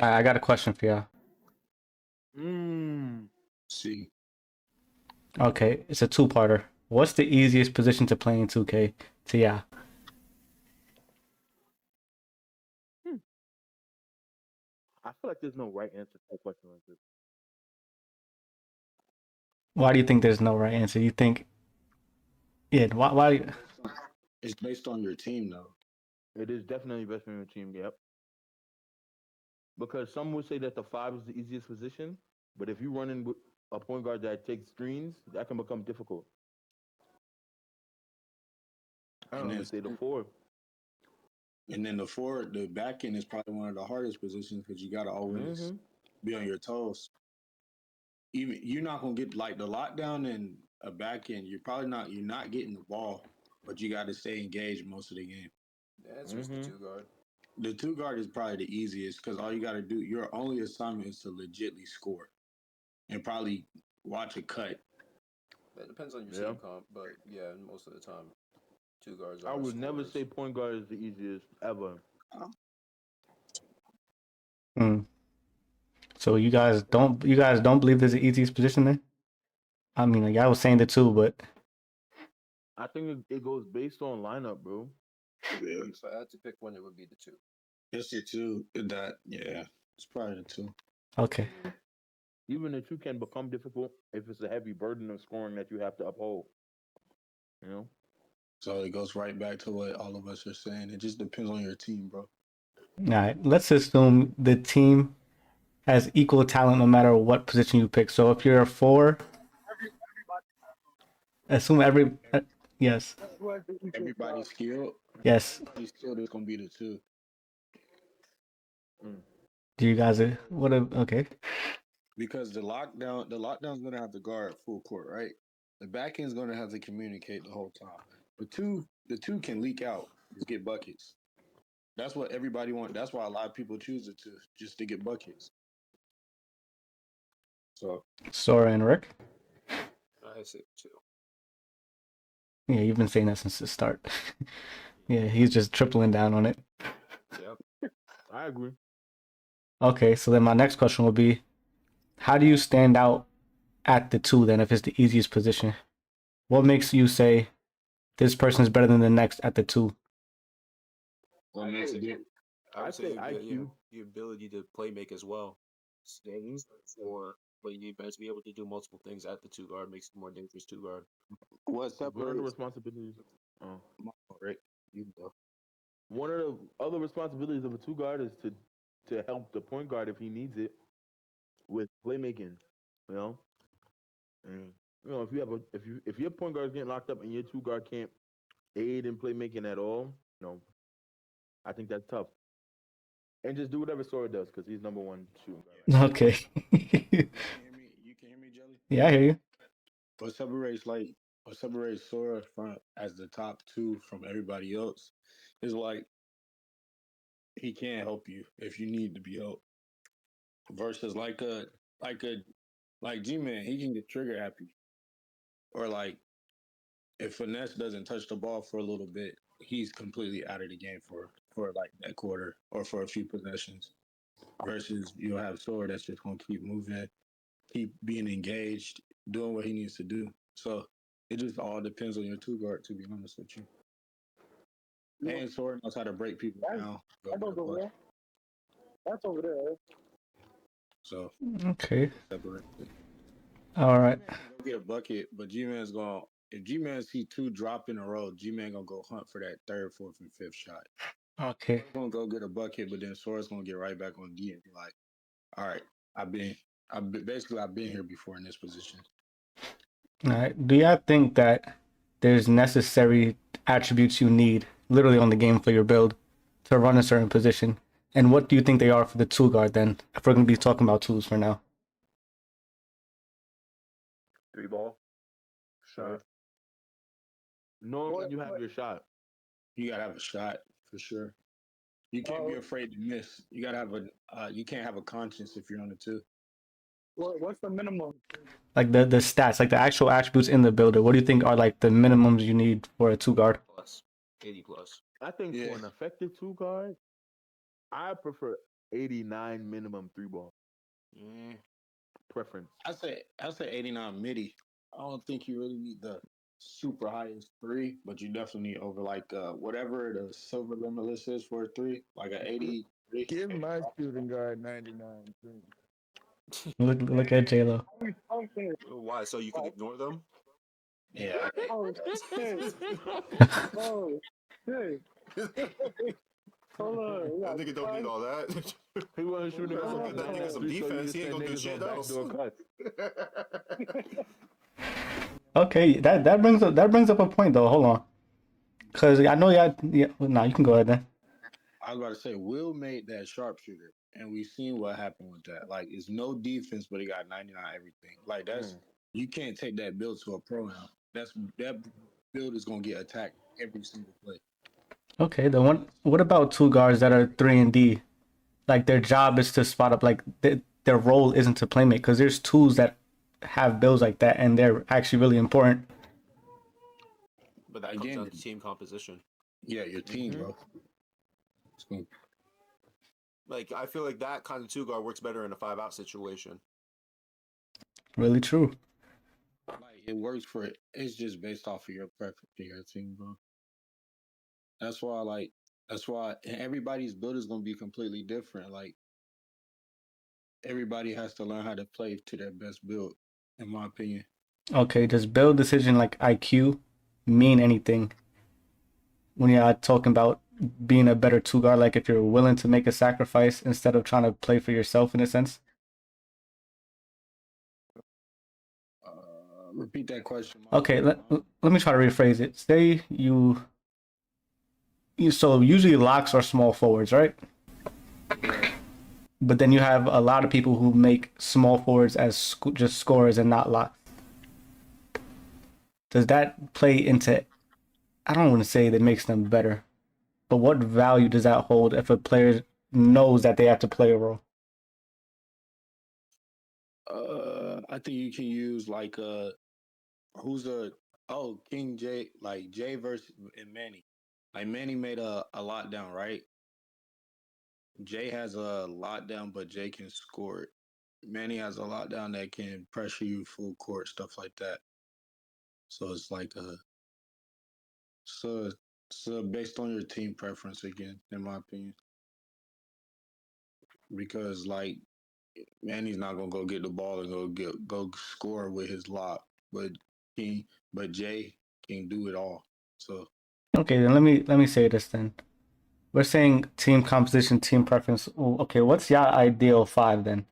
I got a question for you. See, Okay, it's a two-parter. What's the easiest position to play in 2K? To yeah. I feel like there's no right answer to a question like this. Why do you think there's no right answer? You think, yeah, why it's based on your team though. It is definitely best in the team, yep. Because some would say that the 5 is the easiest position, but if you run in with a point guard that takes screens, that can become difficult. I And don't then know, say the 4. and then the forward, the back end is probably one of the hardest positions because you got to always be on your toes. Even you're not gonna get like the lockdown and a back end. You're not getting the ball, but you got to stay engaged most of the game. The answer is the two guard. The two guard is probably the easiest because all you got to do, your only assignment is to legitly score and probably watch a cut. That depends on your team comp, but yeah, most of the time, two guards. I would never say point guard is the easiest ever. So you guys don't believe there's the easiest position then? I mean, like I was saying the two, but I think it goes based on lineup, bro. Yeah. If I had to pick one, it would be the two. It's the two. It's probably the two. okay. Even the 2 can become difficult if it's a heavy burden of scoring that you have to uphold. You know? So it goes right back to what all of us are saying. It just depends on your team, bro. All right. Let's assume the team has equal talent no matter what position you pick. So if you're a 4, assume yes. Everybody's skilled. Yes. He's still just gonna be the two. Do you guys okay? Because the lockdown's gonna have to guard full court, right? The back end's gonna have to communicate the whole time. The two can leak out, just get buckets. That's what everybody wants. That's why a lot of people choose it to just to get buckets. So Sora and Rick. I say two. Yeah, you've been saying that since the start. Yeah, he's just tripling down on it. Yep. I agree. Okay, so then my next question will be, how do you stand out at the 2 then if it's the easiest position? What makes you say this person is better than the next at the 2? what makes it good? I would say IQ. the ability to play make as well. Things for but you need to be able to do multiple things at the two guard makes it more dangerous two guard. What's up, One of the responsibilities. Rick? You go. One of the other responsibilities of a 2 guard is to help the point guard if he needs it with playmaking. You know, and you know if your point guard is getting locked up and your 2 guard can't aid in playmaking at all, you know, I think that's tough. And just do whatever Sora does because he's number 1 shooting guard. Okay. You can hear me, Jelly? Yeah, I hear you. What separates Sora from as the top 2 from everybody else is like he can't help you if you need to be helped. Versus like G-Man, he can get trigger happy. Or like if Finesse doesn't touch the ball for a little bit, he's completely out of the game for like that quarter or for a few possessions. Versus you'll have Sora that's just gonna keep moving, keep being engaged, doing what he needs to do. So it just all depends on your 2 guard, to be honest with you. And Sora knows how to break people down. That's over there. So Okay. separate. All right. Go get a bucket, but G-Man's gonna if G-Man see 2 drop in a row, G-Man gonna go hunt for that 3rd, 4th, and 5th shot. Okay. He's gonna go get a bucket, but then Sora's gonna get right back on D and be like, all right, I've been here before in this position. All right. Do y'all think that there's necessary attributes you need literally on the game for your build to run a certain position? And what do you think they are for the 2 guard then? If we're gonna be talking about 2s for now. 3 ball. Shot. No, you have your shot. You gotta have a shot for sure. You can't be afraid to miss. You gotta have you can't have a conscience if you're on the 2. What's the minimum? Like the stats, like the actual attributes in the builder. What do you think are like the minimums you need for a 2 guard? Plus 80 plus. I think for an effective 2 guard, I prefer 89 minimum three ball Mm, preference. I say 89 midi. I don't think you really need the super highest three, but you definitely need over like whatever the silver limitless is for a three, like an 83. Give my shooting guard 99. Look at J Lo. Okay. why? So you can ignore them? Yeah. Oh shit. Oh shit. Hold on. We That got nigga don't need five. all that. He wasn't shooting Oh, off Get that nigga some 93, so you defense. just He ain't said gonna do niggas shit on else. backdoor cuts. Okay, that brings up a point though. Hold on, because I know yeah. No, you can go ahead then. I was about to say Will made that sharpshooter, and we've seen what happened with that. Like, it's no defense, but he got 99 everything. Like that's you can't take that build to a pro now. That build is gonna get attacked every single play. Okay, the one. What about two guards that are 3 and D? Like their job is to spot up. Like their role isn't to play make. Because there's twos that have builds like that, and they're actually really important. But that comes Again, down to team composition. yeah, your team, bro. It's gonna- Like I feel like that kind of two guard works better in a 5-out situation. Really true. Like it works for it. It's just based off of your preference for your team, bro. That's why, and everybody's build is gonna be completely different. Like everybody has to learn how to play to their best build, in my opinion. Okay, does build decision like IQ mean anything when you're talking about being a better two guard? Like if you're willing to make a sacrifice instead of trying to play for yourself in a sense. Repeat that question. My Okay, bad. let me try to rephrase it. Say you so usually locks are small forwards, right? But then you have a lot of people who make small forwards as just scorers and not locks. Does that play into? I don't want to say that makes them better, but what value does that hold if a player knows that they have to play a role? I think you can use like who's a King J, like Jay versus and Manny. Like Manny made a lockdown, right? Jay has a lockdown, but Jay can score it. Manny has a lockdown that can pressure you full court, stuff like that. So it's like so based on your team preference again, in my opinion. Because like Manny's not gonna go get the ball and go score with his lock, but Jay can do it all. So Okay, then let me say this then. We're saying team composition, team preference. Okay, what's your ideal five then?